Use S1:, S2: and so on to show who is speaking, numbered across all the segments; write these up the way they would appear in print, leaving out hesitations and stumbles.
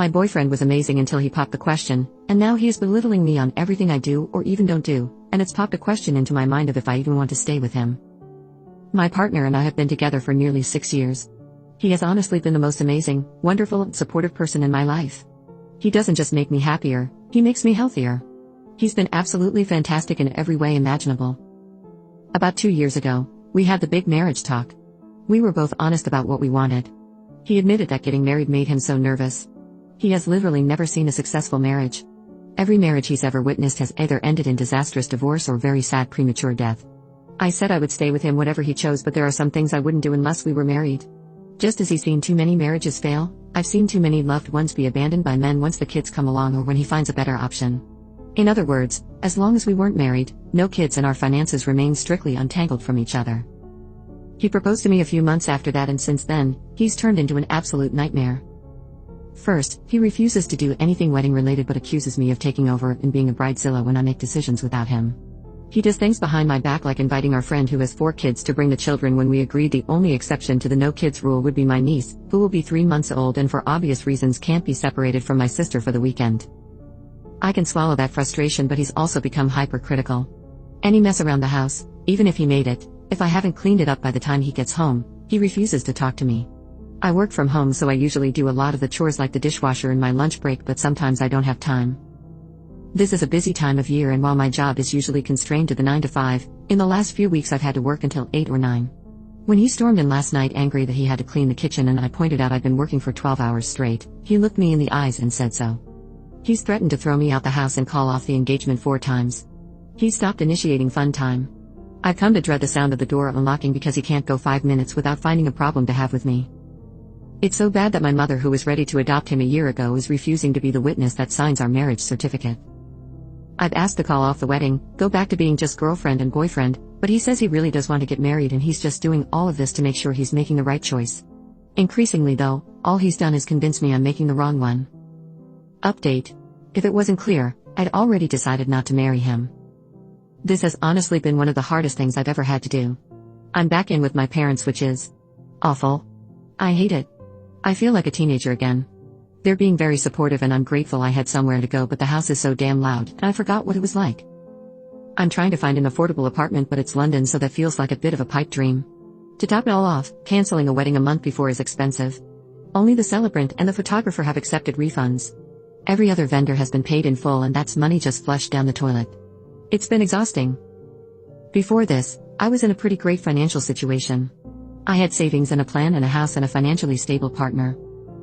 S1: My boyfriend was amazing until he popped the question, and now he is belittling me on everything I do or even don't do, and it's popped a question into my mind of if I even want to stay with him. My partner and I have been together for nearly 6 years. He has honestly been the most amazing, wonderful, and supportive person in my life. He doesn't just make me happier, he makes me healthier. He's been absolutely fantastic in every way imaginable. About 2 years ago, we had the big marriage talk. We were both honest about what we wanted. He admitted that getting married made him so nervous. He has literally never seen a successful marriage. Every marriage he's ever witnessed has either ended in disastrous divorce or very sad premature death. I said I would stay with him whatever he chose, but there are some things I wouldn't do unless we were married. Just as he's seen too many marriages fail, I've seen too many loved ones be abandoned by men once the kids come along or when he finds a better option. In other words, as long as we weren't married, no kids, and our finances remained strictly untangled from each other. He proposed to me a few months after that, and since then, he's turned into an absolute nightmare. First, he refuses to do anything wedding related but accuses me of taking over and being a bridezilla when I make decisions without him. He does things behind my back like inviting our friend who has 4 kids to bring the children when we agreed the only exception to the no kids rule would be my niece, who will be 3 months old and for obvious reasons can't be separated from my sister for the weekend. I can swallow that frustration, but he's also become hypercritical. Any mess around the house, even if he made it, if I haven't cleaned it up by the time he gets home, he refuses to talk to me. I work from home, so I usually do a lot of the chores like the dishwasher in my lunch break, but sometimes I don't have time. This is a busy time of year, and while my job is usually constrained to the 9 to 5, in the last few weeks I've had to work until 8 or 9. When he stormed in last night angry that he had to clean the kitchen and I pointed out I'd been working for 12 hours straight, he looked me in the eyes and said so. He's threatened to throw me out the house and call off the engagement 4 times. He stopped initiating fun time. I've come to dread the sound of the door unlocking because he can't go 5 minutes without finding a problem to have with me. It's so bad that my mother, who was ready to adopt him a year ago, is refusing to be the witness that signs our marriage certificate. I've asked to call off the wedding, go back to being just girlfriend and boyfriend, but he says he really does want to get married and he's just doing all of this to make sure he's making the right choice. Increasingly though, all he's done is convince me I'm making the wrong one. Update. If it wasn't clear, I'd already decided not to marry him. This has honestly been one of the hardest things I've ever had to do. I'm back in with my parents, which is awful. I hate it. I feel like a teenager again. They're being very supportive and I'm grateful I had somewhere to go, but the house is so damn loud, and I forgot what it was like. I'm trying to find an affordable apartment, but it's London, so that feels like a bit of a pipe dream. To top it all off, canceling a wedding a month before is expensive. Only the celebrant and the photographer have accepted refunds. Every other vendor has been paid in full, and that's money just flushed down the toilet. It's been exhausting. Before this, I was in a pretty great financial situation. I had savings and a plan and a house and a financially stable partner.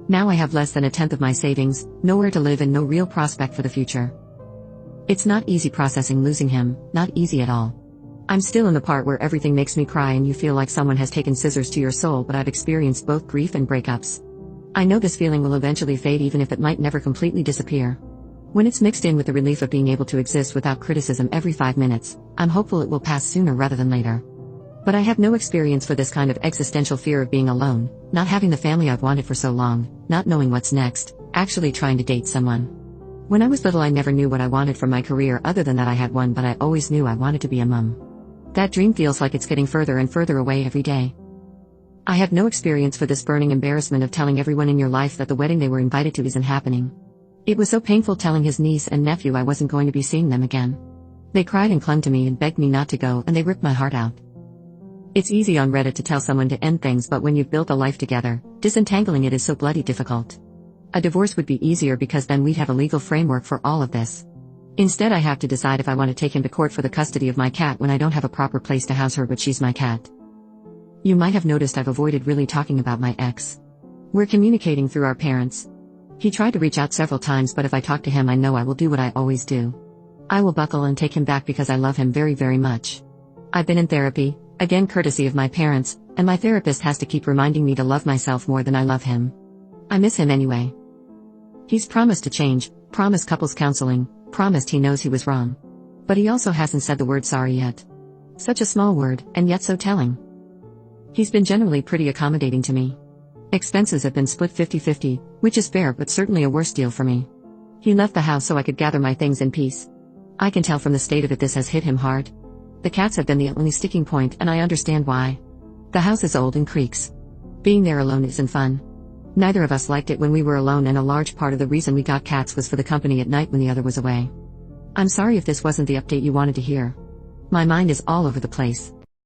S1: Now I have less than 1/10 of my savings, nowhere to live, and no real prospect for the future. It's not easy processing losing him, not easy at all. I'm still in the part where everything makes me cry and you feel like someone has taken scissors to your soul, but I've experienced both grief and breakups. I know this feeling will eventually fade, even if it might never completely disappear. When it's mixed in with the relief of being able to exist without criticism every 5 minutes, I'm hopeful it will pass sooner rather than later. But I have no experience for this kind of existential fear of being alone, not having the family I've wanted for so long, not knowing what's next, actually trying to date someone. When I was little, I never knew what I wanted from my career other than that I had one, but I always knew I wanted to be a mom. That dream feels like it's getting further and further away every day. I have no experience for this burning embarrassment of telling everyone in your life that the wedding they were invited to isn't happening. It was so painful telling his niece and nephew I wasn't going to be seeing them again. They cried and clung to me and begged me not to go, and they ripped my heart out. It's easy on Reddit to tell someone to end things, but when you've built a life together, disentangling it is so bloody difficult. A divorce would be easier because then we'd have a legal framework for all of this. Instead, I have to decide if I want to take him to court for the custody of my cat when I don't have a proper place to house her, but she's my cat. You might have noticed I've avoided really talking about my ex. We're communicating through our parents. He tried to reach out several times, but if I talk to him, I know I will do what I always do. I will buckle and take him back because I love him very, very much. I've been in therapy, again courtesy of my parents, and my therapist has to keep reminding me to love myself more than I love him. I miss him anyway. He's promised to change, promised couples counseling, promised he knows he was wrong. But he also hasn't said the word sorry yet. Such a small word, and yet so telling. He's been generally pretty accommodating to me. Expenses have been split 50-50, which is fair but certainly a worse deal for me. He left the house so I could gather my things in peace. I can tell from the state of it this has hit him hard. The cats have been the only sticking point, and I understand why. The house is old and creaks. Being there alone isn't fun. Neither of us liked it when we were alone, and a large part of the reason we got cats was for the company at night when the other was away. I'm sorry if this wasn't the update you wanted to hear. My mind is all over the place.